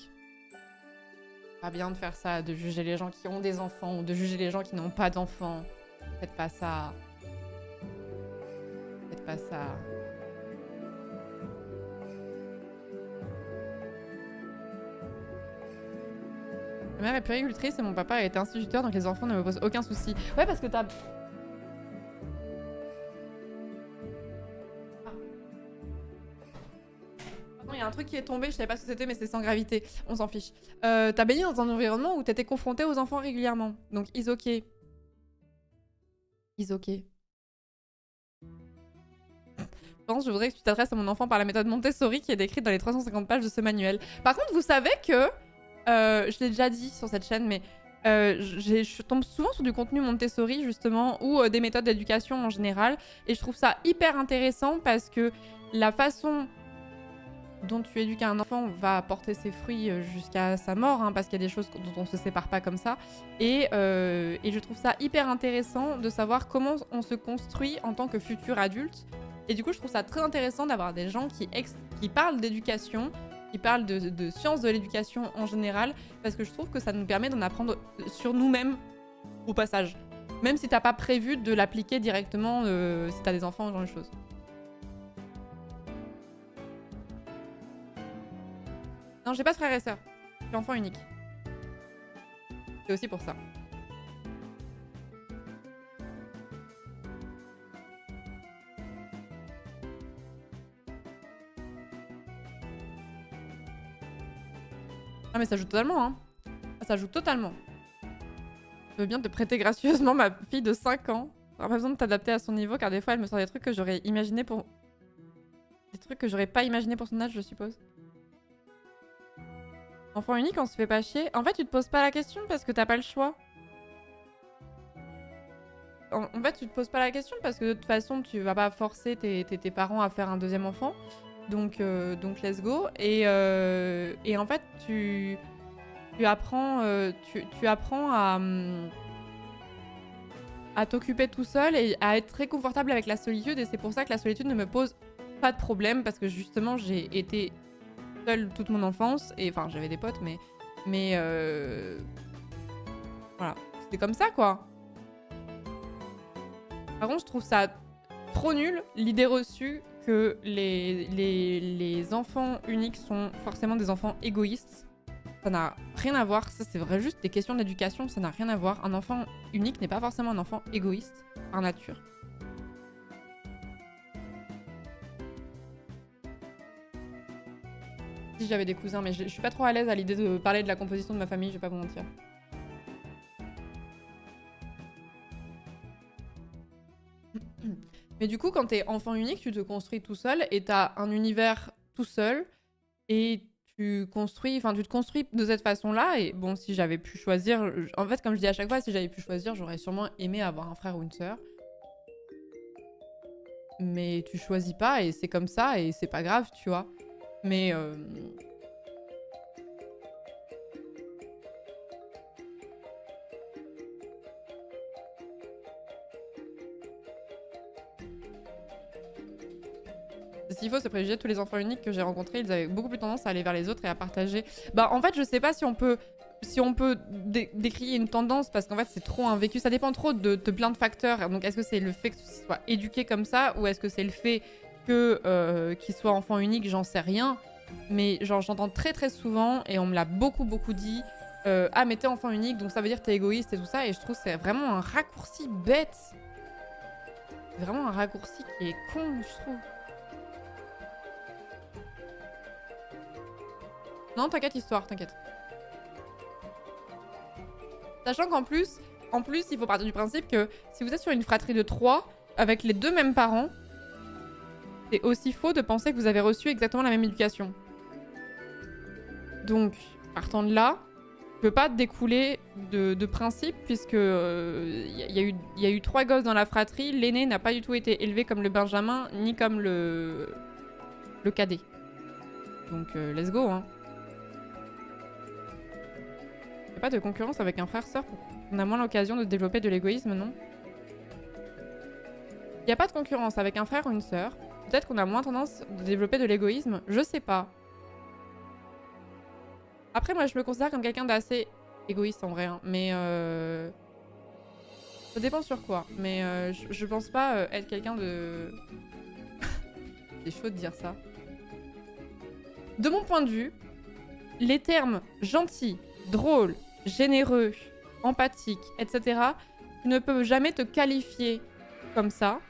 Pas bien de faire ça, de juger les gens qui ont des enfants ou de juger les gens qui n'ont pas d'enfants. Faites pas ça. Faites pas ça. Ma mère est puéricultrice et mon papa est instituteur, donc les enfants ne me posent aucun souci. Ouais, parce que t'as... Pardon, il y a un truc qui est tombé, je savais pas ce que c'était, mais c'est sans gravité. On s'en fiche. T'as baigné dans un environnement où t'étais confronté aux enfants régulièrement. Donc, is ok. Is ok. Je voudrais que tu t'adresses à mon enfant par la méthode Montessori qui est décrite dans les 350 pages de ce manuel. Par contre, vous savez que... je l'ai déjà dit sur cette chaîne, mais je tombe souvent sur du contenu Montessori, justement, ou des méthodes d'éducation en général. Et je trouve ça hyper intéressant parce que la façon dont tu éduques un enfant va porter ses fruits jusqu'à sa mort, hein, parce qu'il y a des choses dont on ne se sépare pas comme ça. Et je trouve ça hyper intéressant de savoir comment on se construit en tant que futur adulte. Et du coup, je trouve ça très intéressant d'avoir des gens qui parlent d'éducation, qui parlent de sciences de l'éducation en général, parce que je trouve que ça nous permet d'en apprendre sur nous-mêmes au passage. Même si t'as pas prévu de l'appliquer directement si t'as des enfants ou ce genre de choses. Non, j'ai pas de frères et sœurs. Je suis enfant unique. C'est aussi pour ça. Ah mais ça joue totalement, hein. Ça joue totalement. Je veux bien te prêter gracieusement ma fille de 5 ans. T'auras pas besoin de t'adapter à son niveau car des fois elle me sort des trucs que j'aurais imaginé pour... Des trucs que j'aurais pas imaginé pour son âge, je suppose. Enfant unique, on se fait pas chier. En fait, tu te poses pas la question parce que t'as pas le choix. En fait, tu te poses pas la question parce que de toute façon, tu vas pas forcer tes parents à faire un deuxième enfant. Donc let's go. Et en fait, tu apprends, tu apprends à t'occuper tout seul et à être très confortable avec la solitude. Et c'est pour ça que la solitude ne me pose pas de problème parce que justement, j'ai été seule toute mon enfance. Et enfin, j'avais des potes, mais voilà. C'était comme ça, quoi. Par contre, je trouve ça trop nul, l'idée reçue que les enfants uniques sont forcément des enfants égoïstes. Ça n'a rien à voir, ça c'est vrai, juste des questions d'éducation, ça n'a rien à voir. Un enfant unique n'est pas forcément un enfant égoïste par nature. Si j'avais des cousins, mais je suis pas trop à l'aise à l'idée de parler de la composition de ma famille, je vais pas vous mentir. Mais du coup, quand t'es enfant unique, tu te construis tout seul et t'as un univers tout seul et tu te construis de cette façon-là. Et bon, si j'avais pu choisir, en fait, comme je dis à chaque fois, si j'avais pu choisir, j'aurais sûrement aimé avoir un frère ou une sœur. Mais tu choisis pas et c'est comme ça et c'est pas grave, tu vois. Mais s'il faut se préjuger, tous les enfants uniques que j'ai rencontrés, ils avaient beaucoup plus tendance à aller vers les autres et à partager. Bah, en fait, je sais pas si on peut décrire une tendance parce qu'en fait, c'est trop un vécu. Ça dépend trop de plein de facteurs. Donc, est-ce que c'est le fait que tu sois éduqué comme ça ou est-ce que c'est le fait que qu'il soit enfant unique? J'en sais rien. Mais genre, j'entends très très souvent et on me l'a beaucoup dit. Ah, mais t'es enfant unique, donc ça veut dire que t'es égoïste et tout ça. Et je trouve que c'est vraiment un raccourci bête. Vraiment un raccourci qui est con, je trouve. Non, t'inquiète, histoire, t'inquiète. Sachant qu'en plus, il faut partir du principe que si vous êtes sur une fratrie de 3, avec les 2 mêmes parents, c'est aussi faux de penser que vous avez reçu exactement la même éducation. Donc, partant de là, ne peut pas découler de principe, puisque y a eu 3 gosses dans la fratrie, l'aîné n'a pas du tout été élevé comme le Benjamin, ni comme le cadet. Donc, let's go, hein. Il n'y a pas de concurrence avec un frère-sœur pour qu'on a moins l'occasion de développer de l'égoïsme, non? Il n'y a pas de concurrence avec un frère ou une sœur. Peut-être qu'on a moins tendance de développer de l'égoïsme. Je sais pas. Après, moi, je me considère comme quelqu'un d'assez égoïste en vrai. Hein. Mais ça dépend sur quoi. Mais je pense pas être quelqu'un de... C'est chaud de dire ça. De mon point de vue, les termes gentil, drôle, généreux, empathique, etc. Tu ne peux jamais te qualifier comme ça.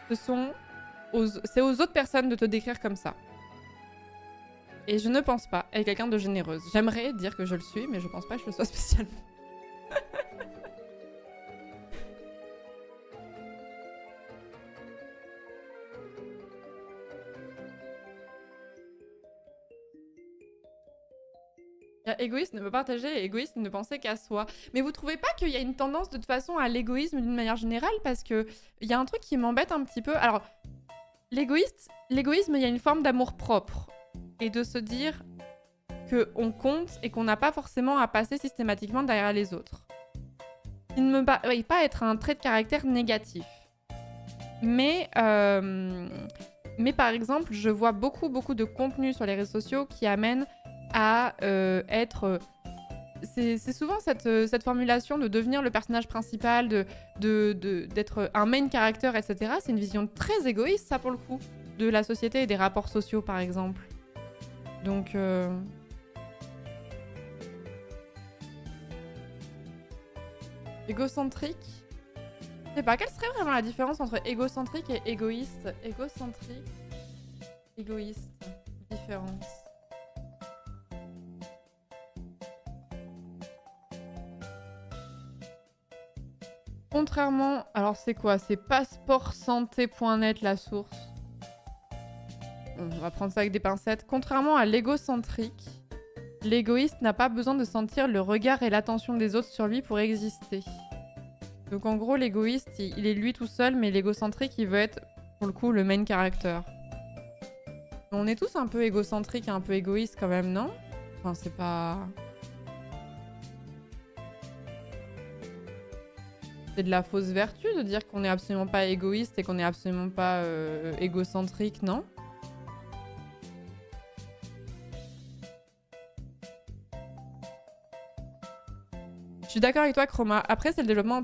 C'est aux autres personnes de te décrire comme ça. Et je ne pense pas être quelqu'un de généreuse. J'aimerais dire que je le suis, mais je pense pas que je le sois spécialement. Égoïste ne veut partager et égoïste ne penser qu'à soi. Mais vous trouvez pas qu'il y a une tendance de toute façon à l'égoïsme d'une manière générale? Parce que il y a un truc qui m'embête un petit peu. Alors, l'égoïsme, il y a une forme d'amour propre. Et de se dire qu'on compte et qu'on n'a pas forcément à passer systématiquement derrière les autres. Il ne me paraît pas être un trait de caractère négatif. Mais par exemple, je vois beaucoup de contenu sur les réseaux sociaux qui amènent à être... C'est souvent cette formulation de devenir le personnage principal, d'être un main character, etc. C'est une vision très égoïste, ça, pour le coup, de la société et des rapports sociaux, par exemple. Donc... Égocentrique. Je sais pas, quelle serait vraiment la différence entre égocentrique et égoïste? Égocentrique, égoïste, différence. Contrairement... Alors c'est quoi? C'est passeportsanté.net la source. On va prendre ça avec des pincettes. Contrairement à l'égocentrique, L'égoïste n'a pas besoin de sentir le regard et l'attention des autres sur lui pour exister. Donc en gros, l'égoïste, il est lui tout seul, mais l'égocentrique, il veut être, pour le coup, le main character. On est tous un peu égocentriques et un peu égoïstes quand même, non? Enfin, c'est pas... C'est de la fausse vertu de dire qu'on est absolument pas égoïste et qu'on est absolument pas égocentrique, non? Je suis d'accord avec toi, Chroma. Après, c'est le développement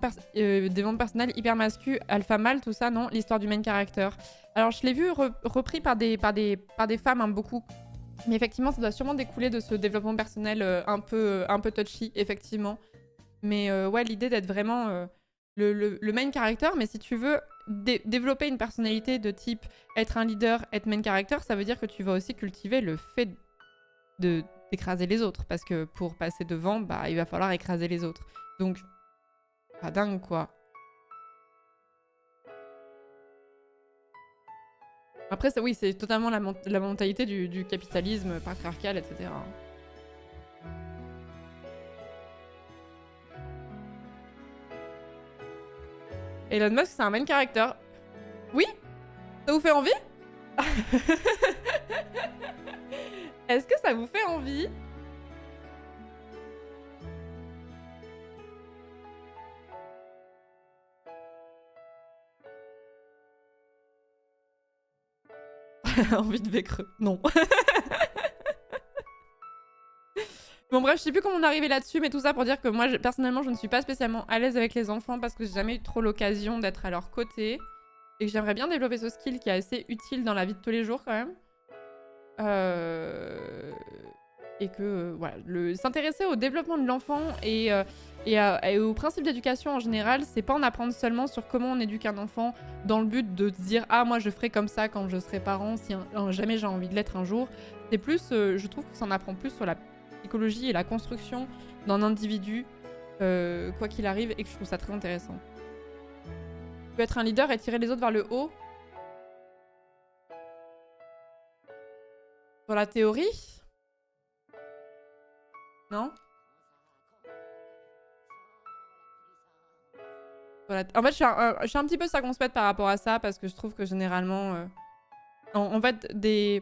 personnel hyper masculin, alpha mâle, tout ça, non? L'histoire du main character. Alors, je l'ai vu repris par des femmes, hein, beaucoup. Mais effectivement, ça doit sûrement découler de ce développement personnel un peu touchy, effectivement. Mais ouais, l'idée d'être vraiment le main character, mais si tu veux développer une personnalité de type être un leader, être main character, ça veut dire que tu vas aussi cultiver le fait d'écraser les autres. Parce que pour passer devant, bah, il va falloir écraser les autres. Donc, pas dingue, quoi. Après, oui, c'est totalement la mentalité du capitalisme patriarcal, etc. Elon Musk, c'est un main character. Oui? Ça vous fait envie? Est-ce que ça vous fait envie? Envie de vécreux. Non. Bon bref, je sais plus comment on est arrivé là-dessus, mais tout ça pour dire que moi, personnellement, je ne suis pas spécialement à l'aise avec les enfants parce que j'ai jamais eu trop l'occasion d'être à leur côté. Et que j'aimerais bien développer ce skill qui est assez utile dans la vie de tous les jours quand même. Et que, voilà, s'intéresser au développement de l'enfant et au principe d'éducation en général, c'est pas en apprendre seulement sur comment on éduque un enfant dans le but de se dire « Ah, moi je ferai comme ça quand je serai parent, si jamais j'ai envie de l'être un jour ». C'est plus, je trouve que ça en apprend plus sur la psychologie et la construction d'un individu, quoi qu'il arrive, et que je trouve ça très intéressant. Tu peux être un leader et tirer les autres vers le haut. Sur la théorie? Non? Voilà. En fait, je suis un petit peu circonspecte par rapport à ça parce que je trouve que généralement, en fait, des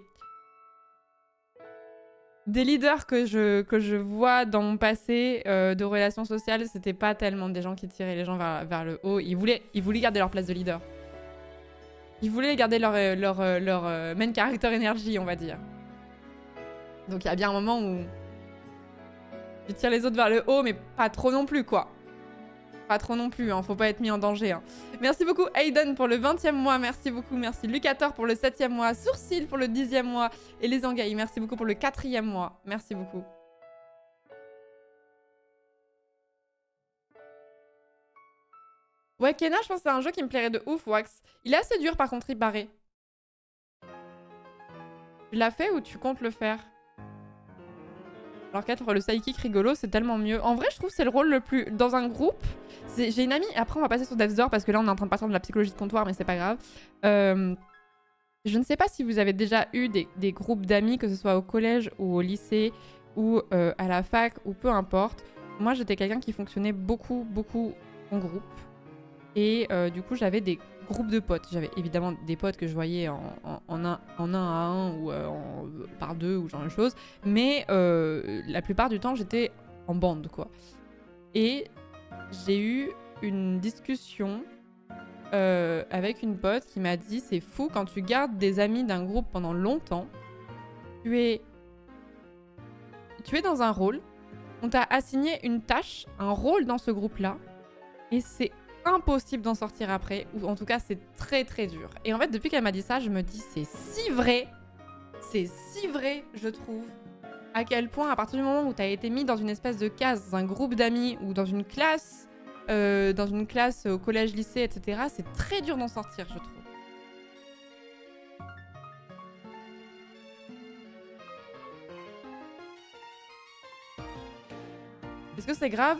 leaders que je vois dans mon passé de relations sociales, c'était pas tellement des gens qui tiraient les gens vers le haut. Ils voulaient garder leur place de leader. Ils voulaient garder leur main character énergie, on va dire. Donc il y a bien un moment où tu tires les autres vers le haut, mais pas trop non plus, quoi. Pas trop non plus, hein, faut pas être mis en danger. Hein. Merci beaucoup Aiden pour le 20e mois, merci beaucoup. Merci Lucator pour le 7e mois, Sourcil pour le 10e mois. Et les Angaïs, merci beaucoup pour le 4e mois. Merci beaucoup. Ouais, Kena, je pense que c'est un jeu qui me plairait de ouf, Wax. Il est assez dur par contre, il paraît. Tu l'as fait ou tu comptes le faire? Alors qu'être le sidekick rigolo, c'est tellement mieux. En vrai, je trouve que c'est le rôle le plus... Dans un groupe, j'ai une amie... Après, on va passer sur Death's Door parce que là, on est en train de passer de la psychologie de comptoir, mais c'est pas grave. Je ne sais pas si vous avez déjà eu des groupes d'amis, que ce soit au collège ou au lycée ou à la fac ou peu importe. Moi, j'étais quelqu'un qui fonctionnait beaucoup en groupe. Et du coup, j'avais des groupes de potes. J'avais évidemment des potes que je voyais en un à un ou par deux ou genre de choses. Mais la plupart du temps, j'étais en bande, quoi. Et j'ai eu une discussion avec une pote qui m'a dit « C'est fou, quand tu gardes des amis d'un groupe pendant longtemps, tu es dans un rôle, on t'a assigné une tâche, un rôle dans ce groupe-là, et c'est impossible d'en sortir après, ou en tout cas c'est très dur. » Et en fait, depuis qu'elle m'a dit ça, je me dis c'est si vrai, je trouve, à quel point à partir du moment où tu as été mis dans une espèce de case, dans un groupe d'amis ou dans une classe au collège, lycée, etc., c'est très dur d'en sortir, je trouve. Est-ce que c'est grave?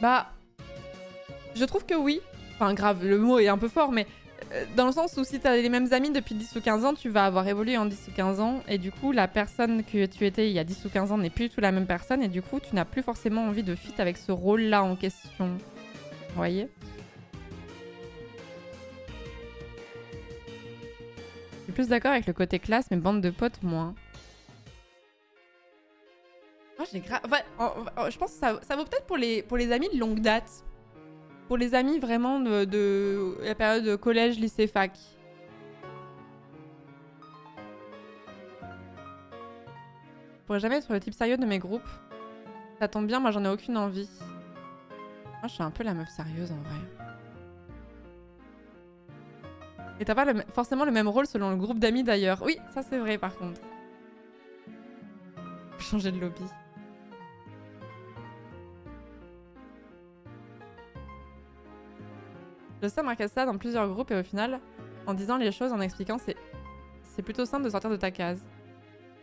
Bah, je trouve que oui. Enfin, grave, le mot est un peu fort, mais Dans le sens où si t'as les mêmes amis depuis 10 ou 15 ans, tu vas avoir évolué en 10 ou 15 ans. Et du coup, la personne que tu étais il y a 10 ou 15 ans n'est plus du tout la même personne. Et du coup, tu n'as plus forcément envie de fit avec ce rôle-là en question. Vous voyez? Je suis plus d'accord avec le côté classe, mais bande de potes, moins. Moi, j'ai grave... je pense que ça vaut peut-être pour les amis de longue date. Pour les amis vraiment de la période collège, lycée, fac. Je pourrais jamais être le type sérieux de mes groupes. Ça tombe bien, moi j'en ai aucune envie. Moi je suis un peu la meuf sérieuse en vrai. Et t'as pas forcément le même rôle selon le groupe d'amis d'ailleurs. Oui, ça c'est vrai par contre. Changer de lobby. Je sais marquer ça dans plusieurs groupes et au final, en disant les choses, en expliquant, c'est plutôt simple de sortir de ta case.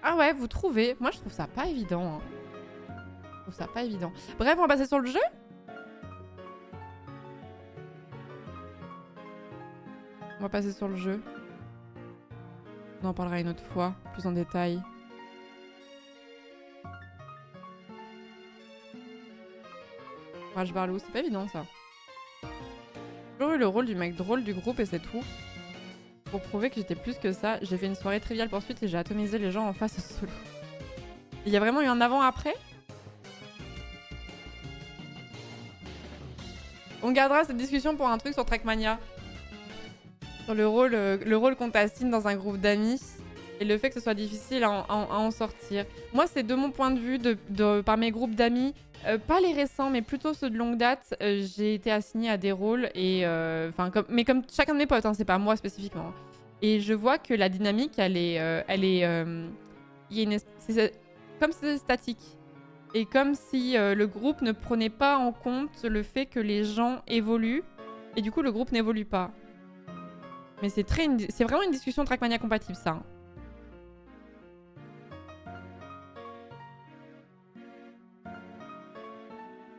Ah ouais, vous trouvez? Moi je trouve ça pas évident. Hein. Je trouve ça pas évident. Bref, on va passer sur le jeu. On va passer sur le jeu. On en parlera une autre fois, plus en détail. Rage Barlou, c'est pas évident ça. J'ai toujours eu le rôle du mec drôle du groupe et c'est tout. Pour prouver que j'étais plus que ça, j'ai fait une soirée triviale poursuite et j'ai atomisé les gens en face au solo. Il y a vraiment eu un avant-après? On gardera cette discussion pour un truc sur Trackmania. Sur le rôle qu'on t'assigne dans un groupe d'amis et le fait que ce soit difficile à en sortir. Moi, c'est de mon point de vue, par mes groupes d'amis, pas les récents, mais plutôt ceux de longue date, j'ai été assignée à des rôles et mais comme chacun de mes potes, hein, c'est pas moi spécifiquement. Et je vois que la dynamique, il y a comme si c'était statique. Et comme si le groupe ne prenait pas en compte le fait que les gens évoluent et du coup le groupe n'évolue pas. Mais c'est vraiment une discussion Trackmania compatible, ça. Hein.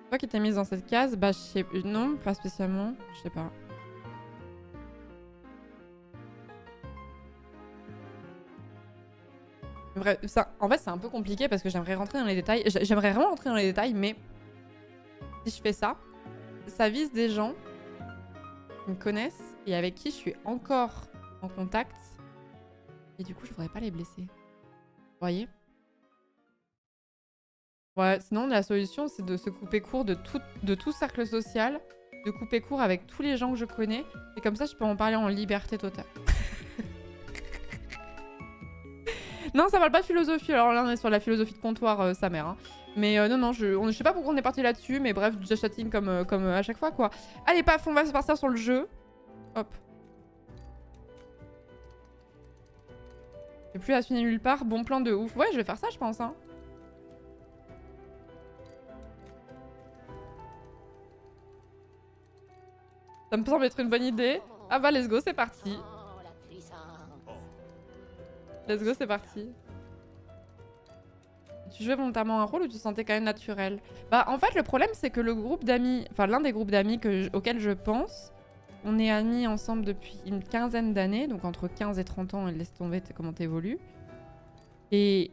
Toi qui t'es mise dans cette case, bah je sais... Non, pas spécialement. Je sais pas. Bref, en fait, c'est un peu compliqué parce que j'aimerais rentrer dans les détails. J'aimerais vraiment rentrer dans les détails, mais... Si je fais ça, ça vise des gens qui me connaissent et avec qui je suis encore en contact. Et du coup, je voudrais pas les blesser. Vous voyez? Ouais, sinon la solution c'est de se couper court de tout cercle social, de couper court avec tous les gens que je connais, et comme ça je peux en parler en liberté totale. Non, ça parle pas de philosophie, alors là on est sur la philosophie de comptoir, sa mère. Hein. Mais non, je sais pas pourquoi on est parti là-dessus, mais bref, just chatting comme à chaque fois quoi. Allez, paf, on va se partir sur le jeu. Hop. J'ai plus à assumer nulle part, bon plan de ouf. Ouais, je vais faire ça je pense. Hein. Ça me semble être une bonne idée. Ah bah, let's go, c'est parti. Let's go, c'est parti. Tu jouais volontairement un rôle ou tu sentais quand même naturel? Bah, en fait, le problème, c'est que le groupe d'amis... Enfin, l'un des groupes d'amis auxquels je pense, on est amis ensemble depuis une quinzaine d'années, donc entre 15 et 30 ans, et laisse tomber comment t'évolues. Et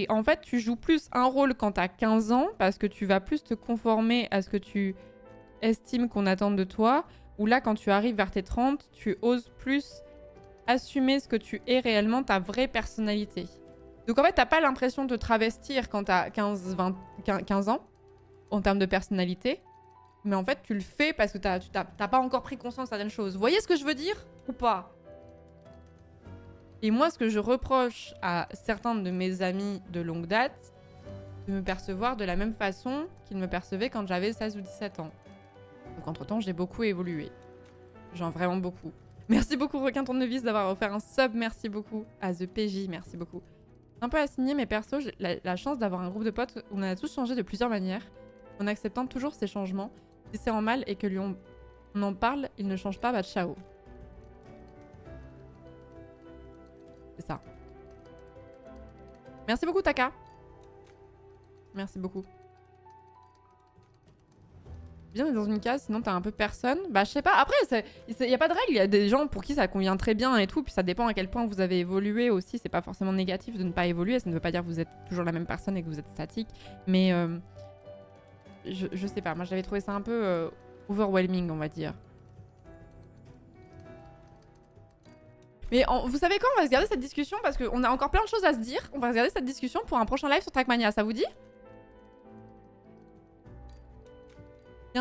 en fait, tu joues plus un rôle quand t'as 15 ans, parce que tu vas plus te conformer à ce que tu estimes qu'on attend de toi, ou là, quand tu arrives vers tes 30, tu oses plus assumer ce que tu es réellement, ta vraie personnalité. Donc en fait, t'as pas l'impression de te travestir quand t'as 15 ans, en termes de personnalité, mais en fait, tu le fais parce que t'as pas encore pris conscience de certaines choses. Vous voyez ce que je veux dire ou pas? Et moi, ce que je reproche à certains de mes amis de longue date, de me percevoir de la même façon qu'ils me percevaient quand j'avais 16 ou 17 ans. Donc entre-temps, j'ai beaucoup évolué. Genre vraiment beaucoup. Merci beaucoup Requin Tournevis d'avoir offert un sub, merci beaucoup. À The PJ, merci beaucoup. Un peu assigné, mais perso, j'ai la chance d'avoir un groupe de potes où on a tous changé de plusieurs manières, en acceptant toujours ces changements. Si c'est en mal et que lui on en parle, il ne change pas, bah ciao. C'est ça. Merci beaucoup Taka. Merci beaucoup. bien d'être dans une case, sinon t'as un peu personne. Bah je sais pas, après y a pas de règle, il y a des gens pour qui ça convient très bien et tout, puis ça dépend à quel point vous avez évolué aussi, c'est pas forcément négatif de ne pas évoluer, ça ne veut pas dire que vous êtes toujours la même personne et que vous êtes statique, mais je sais pas, moi j'avais trouvé ça un peu overwhelming on va dire. Mais vous savez quoi, on va se garder cette discussion parce qu'on a encore plein de choses à se dire, on va se garder cette discussion pour un prochain live sur Trackmania, ça vous dit? Il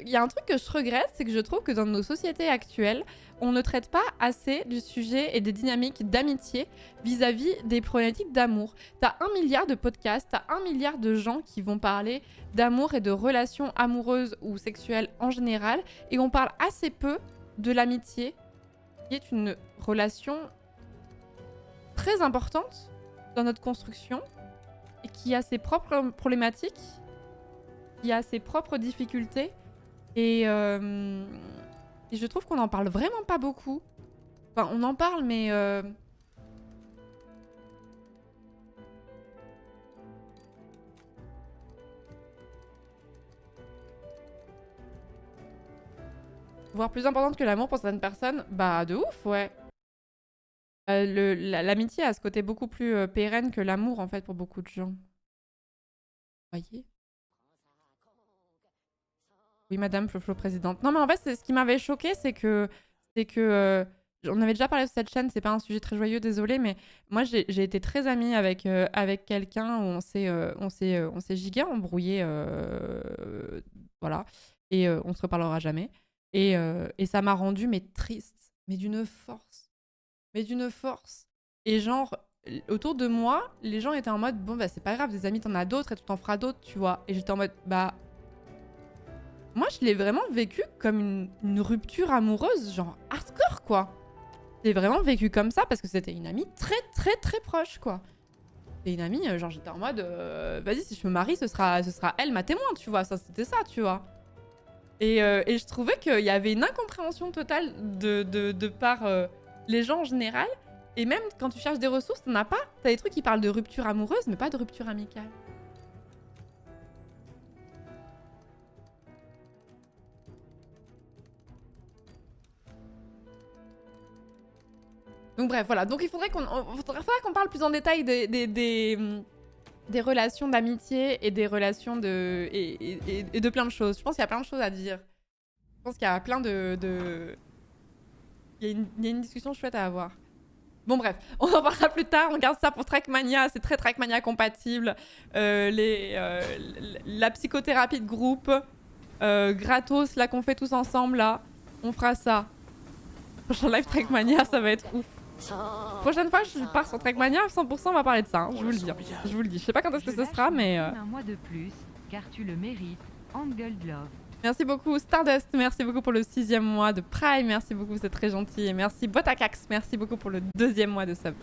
y a un truc que je regrette, c'est que je trouve que dans nos sociétés actuelles, on ne traite pas assez du sujet et des dynamiques d'amitié vis-à-vis des problématiques d'amour. T'as 1 milliard de podcasts, t'as 1 milliard de gens qui vont parler d'amour et de relations amoureuses ou sexuelles en général, et on parle assez peu de l'amitié, qui est une relation très importante dans notre construction et qui a ses propres problématiques, qui a ses propres difficultés et je trouve qu'on en parle vraiment pas beaucoup. Enfin, on en parle, mais voire plus importante que l'amour pour certaines personnes, bah de ouf, ouais. L'amitié a ce côté beaucoup plus pérenne que l'amour en fait pour beaucoup de gens. Vous voyez? Oui, madame Flo présidente. Non, mais en fait, ce qui m'avait choqué, c'est que on avait déjà parlé sur cette chaîne, c'est pas un sujet très joyeux, désolé, mais moi j'ai été très amie avec, avec quelqu'un où on s'est giga embrouillé, voilà, et on se reparlera jamais. Et ça m'a rendue mais triste, mais d'une force, mais d'une force. Et genre, autour de moi, les gens étaient en mode, bon bah c'est pas grave, des amis t'en as d'autres et tu t'en feras d'autres, tu vois. Et j'étais en mode, bah... Moi, je l'ai vraiment vécu comme une rupture amoureuse, genre hardcore, quoi. Je l'ai vraiment vécu comme ça parce que c'était une amie très, très, très proche, quoi. C'était une amie, genre j'étais en mode, vas-y, si je me marie, ce sera elle ma témoin, tu vois. Ça, c'était ça, tu vois. Et je trouvais qu'il y avait une incompréhension totale de par les gens en général. Et même quand tu cherches des ressources, t'en as pas. T'as des trucs qui parlent de rupture amoureuse, mais pas de rupture amicale. Donc bref, voilà. Donc il faudrait qu'on parle plus en détail des relations d'amitié et des relations et de plein de choses. Je pense qu'il y a plein de choses à dire. Je pense qu'il y a plein il y a une discussion chouette à avoir. Bon bref, on en parlera plus tard, on garde ça pour Trackmania, c'est très Trackmania compatible. La psychothérapie de groupe, gratos, là qu'on fait tous ensemble, là, on fera ça. Prochain live Trackmania, ça va être ouf. Prochaine fois, je pars sur Trackmania, 100% on va parler de ça, hein, je vous le dis. Je vous le dis. Je sais pas quand est-ce que ce sera, mais... Un mois de plus, car tu le mérites. Angle Love. Merci beaucoup Stardust, merci beaucoup pour le 6e mois de Prime, merci beaucoup, c'est très gentil. Et merci Botakax, merci beaucoup pour le 2e mois de sub.